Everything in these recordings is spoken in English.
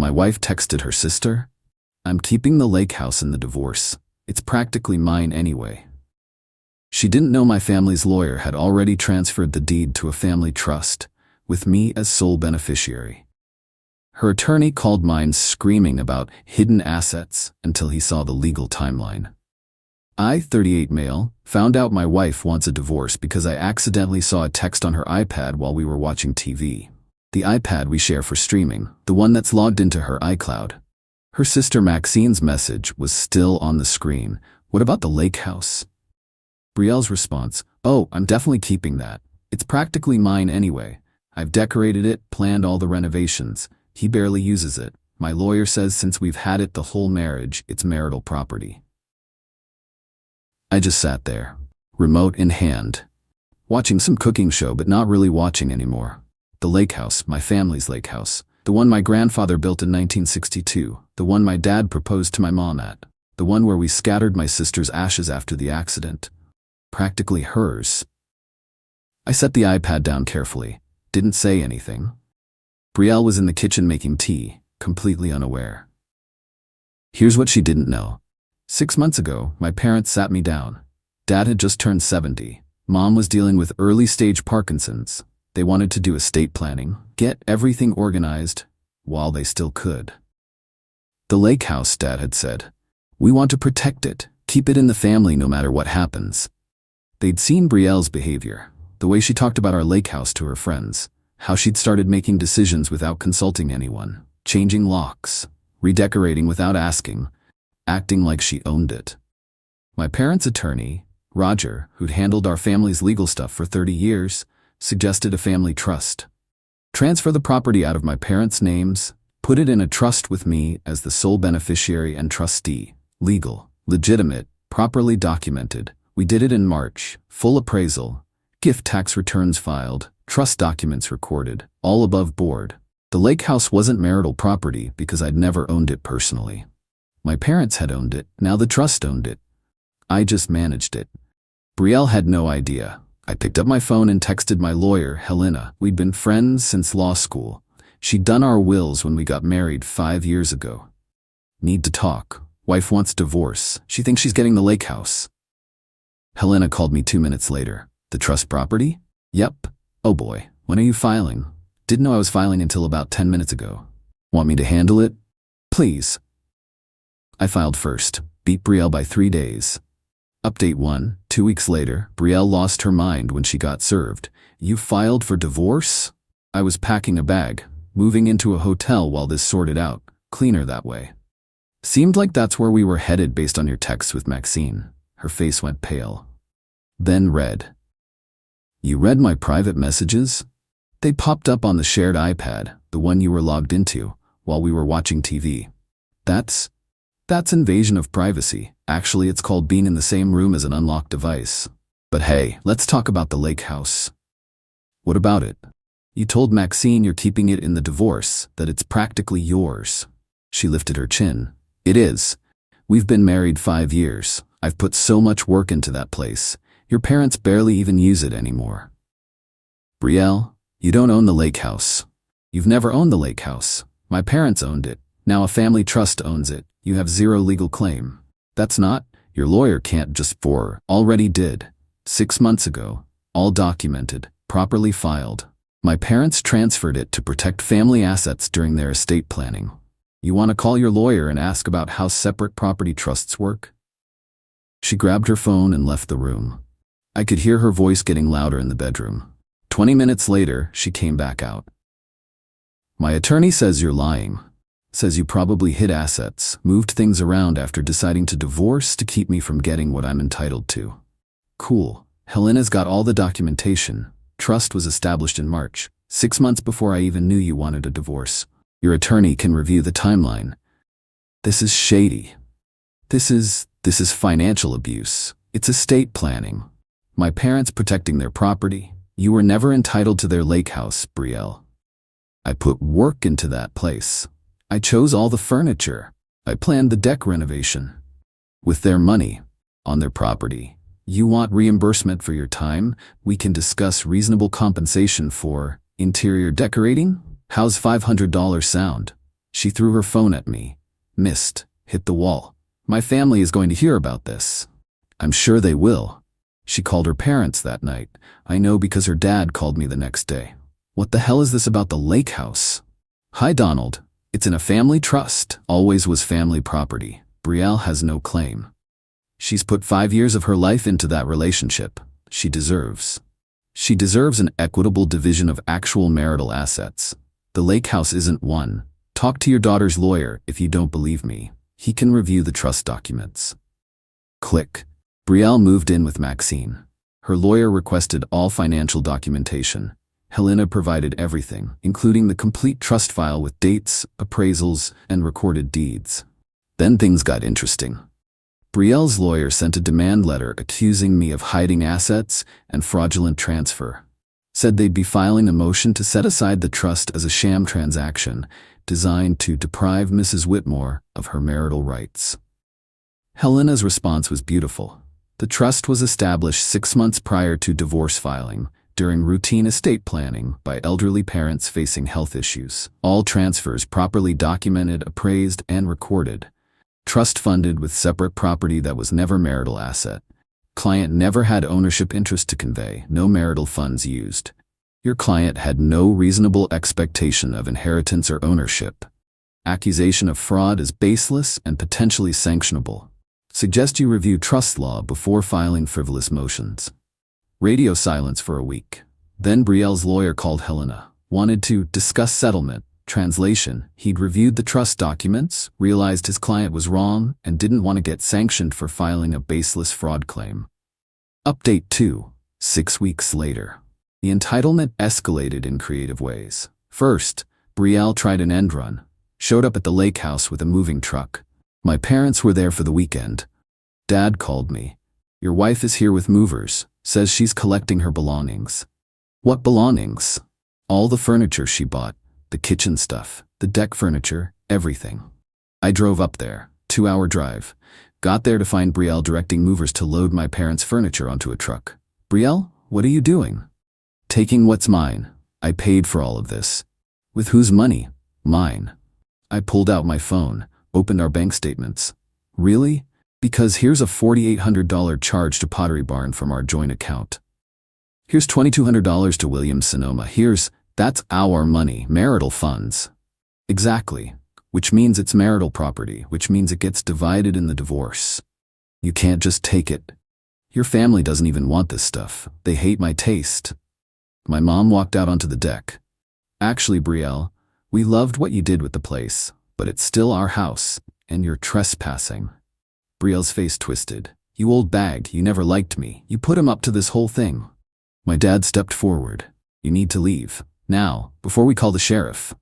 My wife texted her sister, "I'm keeping the lake house in the divorce. It's practically mine anyway." She didn't know my family's lawyer had already transferred the deed to a family trust, with me as sole beneficiary. Her attorney called mine screaming about hidden assets until he saw the legal timeline. I, 38 male, found out my wife wants a divorce because I accidentally saw a text on her iPad while we were watching TV. The iPad we share for streaming, the one that's logged into her iCloud. Her sister Maxine's message was still on the screen. "What about the lake house?" Brielle's response, "Oh, I'm definitely keeping that. It's practically mine anyway. I've decorated it, planned all the renovations. He barely uses it. My lawyer says since we've had it the whole marriage, it's marital property." I just sat there, remote in hand, watching some cooking show but not really watching anymore. The lake house, my family's lake house, the one my grandfather built in 1962, the one my dad proposed to my mom at, the one where we scattered my sister's ashes after the accident. Practically hers. I set the iPad down carefully, didn't say anything. Brielle was in the kitchen making tea, completely unaware. Here's what she didn't know. 6 months ago, my parents sat me down. Dad had just turned 70. Mom was dealing with early-stage Parkinson's. They wanted to do estate planning, get everything organized, while they still could. The lake house, Dad had said. We want to protect it, keep it in the family no matter what happens. They'd seen Brielle's behavior, the way she talked about our lake house to her friends, how she'd started making decisions without consulting anyone, changing locks, redecorating without asking, acting like she owned it. My parents' attorney, Roger, who'd handled our family's legal stuff for 30 years, suggested a family trust. Transfer the property out of my parents' names, put it in a trust with me as the sole beneficiary and trustee. Legal, legitimate, properly documented. We did it in March. Full appraisal, gift tax returns filed, trust documents recorded, all above board. The lake house wasn't marital property because I'd never owned it personally. My parents had owned it, now the trust owned it. I just managed it. Brielle had no idea. I picked up my phone and texted my lawyer, Helena. We'd been friends since law school. She'd done our wills when we got married 5 years ago. Need to talk. Wife wants divorce. She thinks she's getting the lake house. Helena called me 2 minutes later. The trust property? Yep. Oh boy, when are you filing? Didn't know I was filing until about 10 minutes ago. Want me to handle it? Please. I filed first, beat Brielle by 3 days. Update 1, 2 weeks later, Brielle lost her mind when she got served. You filed for divorce? I was packing a bag, moving into a hotel while this sorted out, cleaner that way. Seemed like that's where we were headed based on your texts with Maxine. Her face went pale. Then read. You read my private messages? They popped up on the shared iPad, the one you were logged into, while we were watching TV. That's invasion of privacy. Actually, it's called being in the same room as an unlocked device. But hey, let's talk about the lake house. What about it? You told Maxine you're keeping it in the divorce, that it's practically yours. She lifted her chin. It is. We've been married 5 years. I've put so much work into that place. Your parents barely even use it anymore. Brielle, you don't own the lake house. You've never owned the lake house. My parents owned it. Now a family trust owns it. You have zero legal claim. That's not. Your lawyer can't just already did. 6 months ago. All documented. Properly filed. My parents transferred it to protect family assets during their estate planning. You want to call your lawyer and ask about how separate property trusts work? She grabbed her phone and left the room. I could hear her voice getting louder in the bedroom. 20 minutes later, she came back out. My attorney says you're lying. Says you probably hid assets, moved things around after deciding to divorce to keep me from getting what I'm entitled to. Cool. Helena's got all the documentation. Trust was established in March, 6 months before I even knew you wanted a divorce. Your attorney can review the timeline. This is shady. This is financial abuse. It's estate planning. My parents protecting their property. You were never entitled to their lake house, Brielle. I put work into that place. I chose all the furniture. I planned the deck renovation. With their money, on their property. You want reimbursement for your time? We can discuss reasonable compensation for interior decorating? How's $500 sound? She threw her phone at me. Missed. Hit the wall. My family is going to hear about this. I'm sure they will. She called her parents that night. I know because her dad called me the next day. What the hell is this about the lake house? Hi, Donald. It's in a family trust. Always was family property. Betrayal has no claim. She's put 5 years of her life into that relationship. She deserves an equitable division of actual marital assets. The lake house isn't one. Talk to your daughter's lawyer if you don't believe me. He can review the trust documents. Click. Betrayal moved in with Maxine. Her lawyer requested all financial documentation. Helena provided everything, including the complete trust file with dates, appraisals, and recorded deeds. Then things got interesting. Betrayal's lawyer sent a demand letter accusing me of hiding assets and fraudulent transfer. Said they'd be filing a motion to set aside the trust as a sham transaction designed to deprive Mrs. Whitmore of her marital rights. Helena's response was beautiful. The trust was established 6 months prior to divorce filing, during routine estate planning by elderly parents facing health issues. All transfers properly documented, appraised, and recorded. Trust funded with separate property that was never marital asset. Client never had ownership interest to convey, no marital funds used. Your client had no reasonable expectation of inheritance or ownership. Accusation of fraud is baseless and potentially sanctionable. Suggest you review trust law before filing frivolous motions. Radio silence for a week. Then Betrayal's lawyer called Helena. Wanted to discuss settlement. Translation: he'd reviewed the trust documents, realized his client was wrong, and didn't want to get sanctioned for filing a baseless fraud claim. Update 2. 6 weeks later. The entitlement escalated in creative ways. First, Betrayal tried an end run. Showed up at the lake house with a moving truck. My parents were there for the weekend. Dad called me. Your wife is here with movers. Says she's collecting her belongings. What belongings? All the furniture she bought. The kitchen stuff, the deck furniture, everything. I drove up there, 2-hour drive. Got there to find Betrayal directing movers to load my parents' furniture onto a truck. Betrayal, what are you doing? Taking what's mine. I paid for all of this. With whose money? Mine. I pulled out my phone, opened our bank statements. Really? Because here's a $4,800 charge to Pottery Barn from our joint account. Here's $2,200 to Williams Sonoma. That's our money, marital funds. Exactly. Which means it's marital property, which means it gets divided in the divorce. You can't just take it. Your family doesn't even want this stuff. They hate my taste. My mom walked out onto the deck. Actually, Betrayal, we loved what you did with the place, but it's still our house, and you're trespassing. Betrayal's face twisted. You old bag, you never liked me. You put him up to this whole thing. My dad stepped forward. You need to leave. Now, before we call the sheriff.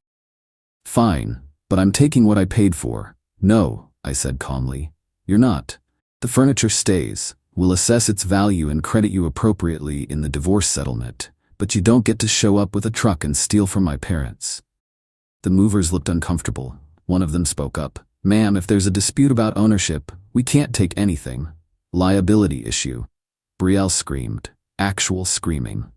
Fine, but I'm taking what I paid for. No, I said calmly. You're not. The furniture stays. We'll assess its value and credit you appropriately in the divorce settlement, but you don't get to show up with a truck and steal from my parents. The movers looked uncomfortable. One of them spoke up. Ma'am, if there's a dispute about ownership, we can't take anything. Liability issue. Betrayal screamed. Actual screaming.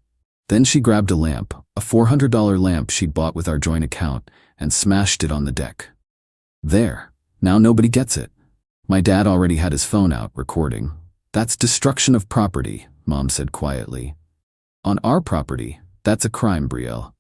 Then she grabbed a lamp, a $400 lamp she'd bought with our joint account, and smashed it on the deck. There. Now nobody gets it. My dad already had his phone out, recording. That's destruction of property, Mom said quietly. On our property, that's a crime, Betrayal.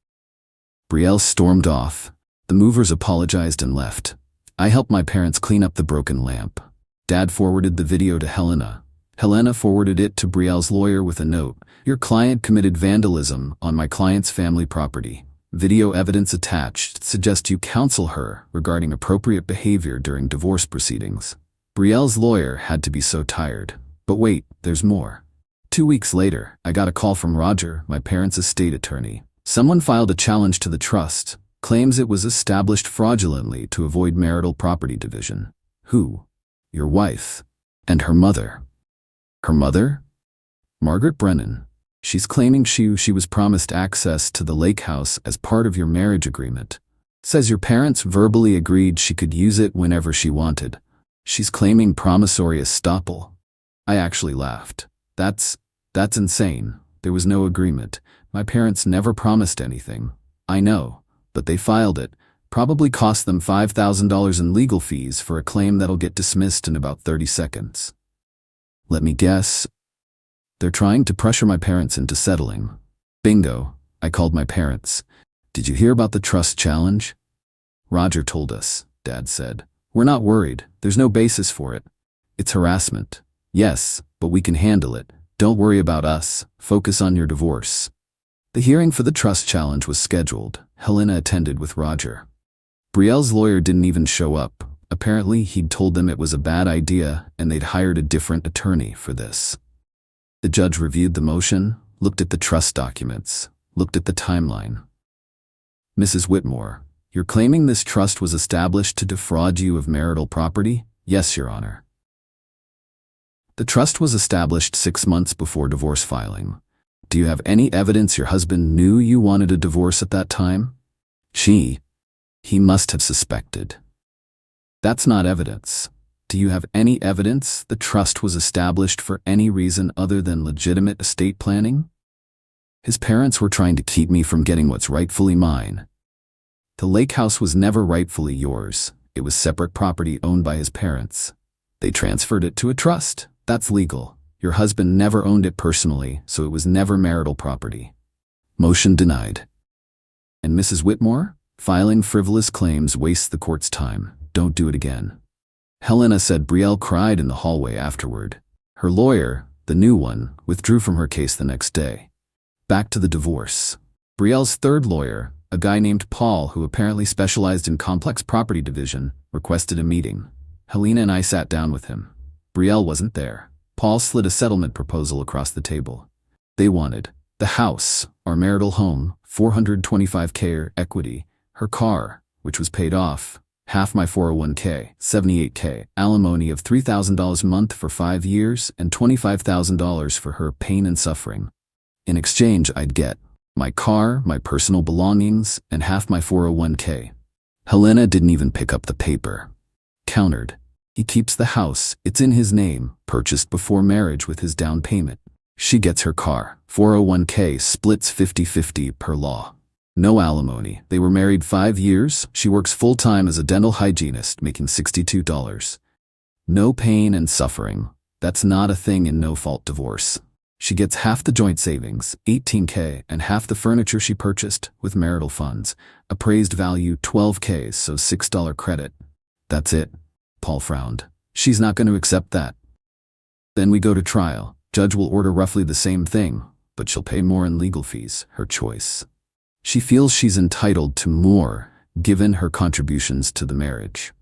Betrayal stormed off. The movers apologized and left. I helped my parents clean up the broken lamp. Dad forwarded the video to Helena. Helena forwarded it to Betrayal's lawyer with a note. Your client committed vandalism on my client's family property. Video evidence attached. Suggest you counsel her regarding appropriate behavior during divorce proceedings. Betrayal's lawyer had to be so tired. But wait, there's more. 2 weeks later, I got a call from Roger, my parents' estate attorney. Someone filed a challenge to the trust. Claims it was established fraudulently to avoid marital property division. Who? Your wife. And her mother. Her mother? Margaret Brennan. She's claiming she was promised access to the lake house as part of your marriage agreement. Says your parents verbally agreed she could use it whenever she wanted. She's claiming promissory estoppel. I actually laughed. That's insane. There was no agreement. My parents never promised anything. I know, but they filed it. Probably cost them $5,000 in legal fees for a claim that'll get dismissed in about 30 seconds. Let me guess. They're trying to pressure my parents into settling. Bingo, I called my parents. Did you hear about the trust challenge? Roger told us, Dad said. We're not worried. There's no basis for it. It's harassment. Yes, but we can handle it. Don't worry about us. Focus on your divorce. The hearing for the trust challenge was scheduled. Helena attended with Roger. Brielle's lawyer didn't even show up. Apparently, he'd told them it was a bad idea and they'd hired a different attorney for this. The judge reviewed the motion, looked at the trust documents, looked at the timeline. Mrs. Whitmore, you're claiming this trust was established to defraud you of marital property? Yes, Your Honor. The trust was established 6 months before divorce filing. Do you have any evidence your husband knew you wanted a divorce at that time? He must have suspected. That's not evidence. Do you have any evidence the trust was established for any reason other than legitimate estate planning? His parents were trying to keep me from getting what's rightfully mine. The lake house was never rightfully yours. It was separate property owned by his parents. They transferred it to a trust. That's legal. Your husband never owned it personally, so it was never marital property. Motion denied. And Mrs. Whitmore? Filing frivolous claims wastes the court's time. Don't do it again. Helena said Brielle cried in the hallway afterward. Her lawyer, the new one, withdrew from her case the next day. Back to the divorce. Brielle's third lawyer, a guy named Paul who apparently specialized in complex property division, requested a meeting. Helena and I sat down with him. Brielle wasn't there. Paul slid a settlement proposal across the table. They wanted the house, our marital home, $425K equity, her car, which was paid off, half my 401K, $78K, alimony of $3,000 a month for 5 years, and $25,000 for her pain and suffering. In exchange, I'd get my car, my personal belongings, and half my 401K. Helena didn't even pick up the paper. Countered. He keeps the house, it's in his name, purchased before marriage with his down payment. She gets her car, 401K splits 50-50 per law. No alimony. They were married 5 years. She works full-time as a dental hygienist, making $62. No pain and suffering. That's not a thing in no-fault divorce. She gets half the joint savings, $18K, and half the furniture she purchased with marital funds. Appraised value $12K, so $6 credit. That's it. Paul frowned. She's not going to accept that. Then we go to trial. Judge will order roughly the same thing, but she'll pay more in legal fees, her choice. She feels she's entitled to more, given her contributions to the marriage.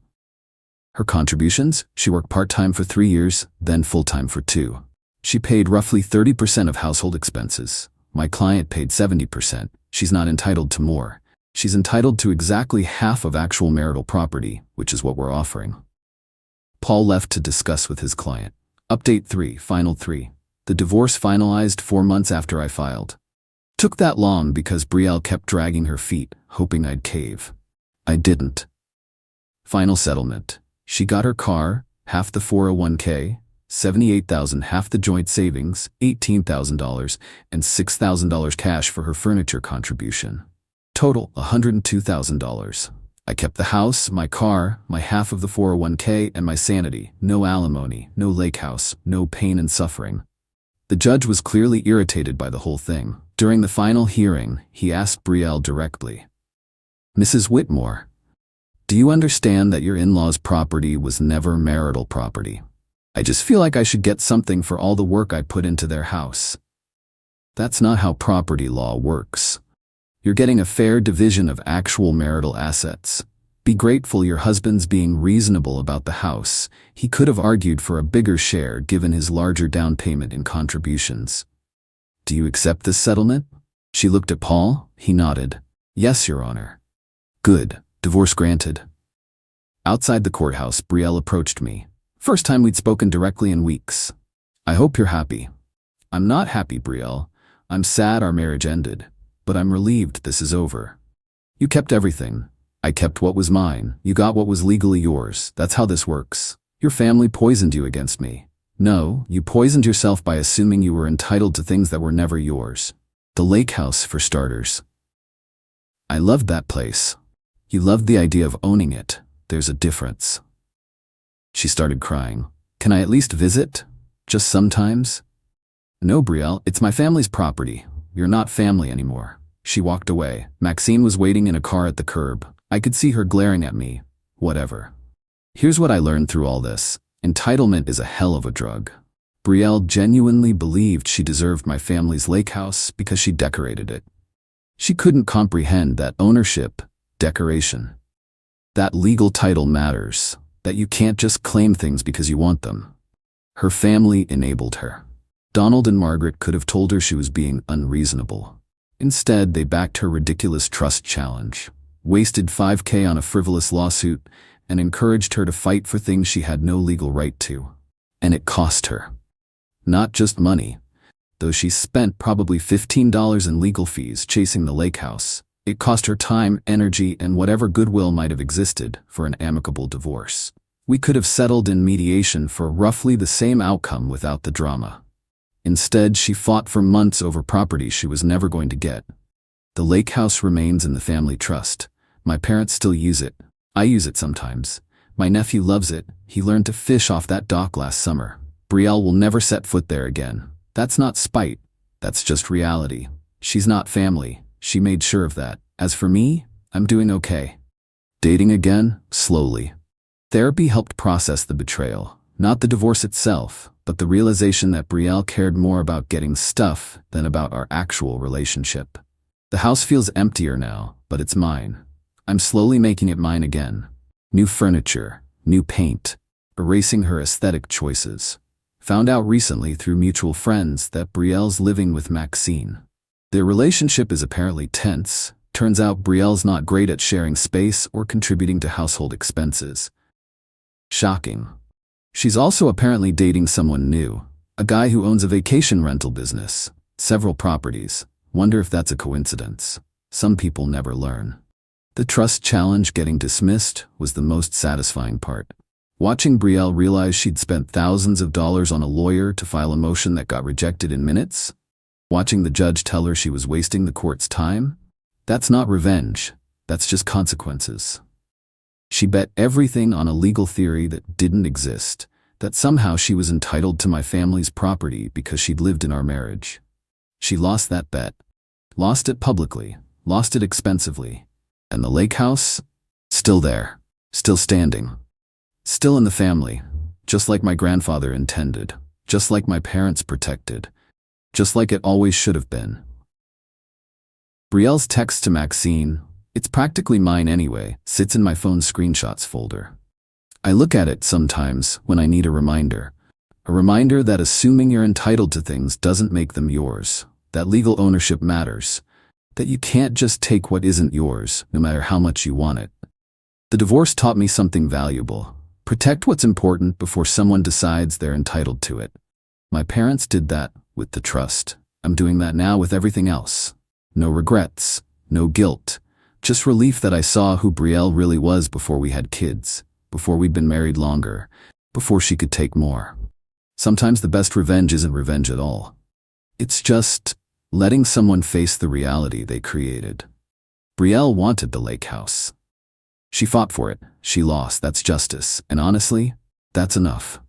Her contributions? She worked part-time for 3 years, then full-time for 2. She paid roughly 30% of household expenses. My client paid 70%. She's not entitled to more. She's entitled to exactly half of actual marital property, which is what we're offering. Paul left to discuss with his client. Update 3, Final 3. The divorce finalized 4 months after I filed. Took that long because Brielle kept dragging her feet, hoping I'd cave. I didn't. Final settlement. She got her car, half the 401K, $78,000, half the joint savings, $18,000, and $6,000 cash for her furniture contribution. Total, $102,000. I kept the house, my car, my half of the 401K, and my sanity. No alimony, no lake house, no pain and suffering. The judge was clearly irritated by the whole thing. During the final hearing, he asked Brielle directly, Mrs. Whitmore, do you understand that your in-laws' property was never marital property? I just feel like I should get something for all the work I put into their house. That's not how property law works. You're getting a fair division of actual marital assets. Be grateful your husband's being reasonable about the house. He could have argued for a bigger share given his larger down payment in contributions. Do you accept this settlement? She looked at Paul. He nodded. Yes, Your Honor. Good. Divorce granted. Outside the courthouse, Brielle approached me. First time we'd spoken directly in weeks. I hope you're happy. I'm not happy, Brielle. I'm sad our marriage ended, but I'm relieved this is over. You kept everything. I kept what was mine. You got what was legally yours. That's how this works. Your family poisoned you against me. No, you poisoned yourself by assuming you were entitled to things that were never yours. The lake house, for starters. I loved that place. You loved the idea of owning it. There's a difference. She started crying. Can I at least visit? Just sometimes? No, Brielle, it's my family's property. You're not family anymore. She walked away. Maxine was waiting in a car at the curb. I could see her glaring at me. Whatever. Here's what I learned through all this. Entitlement is a hell of a drug. Brielle genuinely believed she deserved my family's lake house because she decorated it. She couldn't comprehend that ownership, decoration, that legal title matters, that you can't just claim things because you want them. Her family enabled her. Donald and Margaret could have told her she was being unreasonable. Instead, they backed her ridiculous trust challenge, wasted $5,000 on a frivolous lawsuit, and encouraged her to fight for things she had no legal right to. And it cost her. Not just money. Though she spent probably $15 in legal fees chasing the lake house, it cost her time, energy, and whatever goodwill might have existed for an amicable divorce. We could have settled in mediation for roughly the same outcome without the drama. Instead, she fought for months over property she was never going to get. The lake house remains in the family trust. My parents still use it. I use it sometimes. My nephew loves it. He learned to fish off that dock last summer. Brielle will never set foot there again. That's not spite. That's just reality. She's not family. She made sure of that. As for me, I'm doing okay. Dating again, slowly. Therapy helped process the betrayal. Not the divorce itself, but the realization that Brielle cared more about getting stuff than about our actual relationship. The house feels emptier now, but it's mine. I'm slowly making it mine again. New furniture, new paint, erasing her aesthetic choices. Found out recently through mutual friends that Brielle's living with Maxine. Their relationship is apparently tense. Turns out Brielle's not great at sharing space or contributing to household expenses. Shocking. She's also apparently dating someone new, a guy who owns a vacation rental business, several properties. Wonder if that's a coincidence. Some people never learn. The trust challenge getting dismissed was the most satisfying part. Watching Brielle realize she'd spent thousands of dollars on a lawyer to file a motion that got rejected in minutes. Watching the judge tell her she was wasting the court's time. That's not revenge. That's just consequences. She bet everything on a legal theory that didn't exist, that somehow she was entitled to my family's property because she'd lived in our marriage. She lost that bet. Lost it publicly. Lost it expensively. And the lake house? Still there. Still standing. Still in the family. Just like my grandfather intended. Just like my parents protected. Just like it always should have been. Brielle's text to Maxine, "It's practically mine anyway," sits in my phone's screenshots folder. I look at it sometimes when I need a reminder. A reminder that assuming you're entitled to things doesn't make them yours. That legal ownership matters. That you can't just take what isn't yours, no matter how much you want it. The divorce taught me something valuable. Protect what's important before someone decides they're entitled to it. My parents did that with the trust. I'm doing that now with everything else. No regrets, no guilt, just relief that I saw who Brielle really was before we had kids, before we'd been married longer, before she could take more. Sometimes the best revenge isn't revenge at all. It's just letting someone face the reality they created. Brielle wanted the lake house. She fought for it. She lost. That's justice. And honestly, that's enough.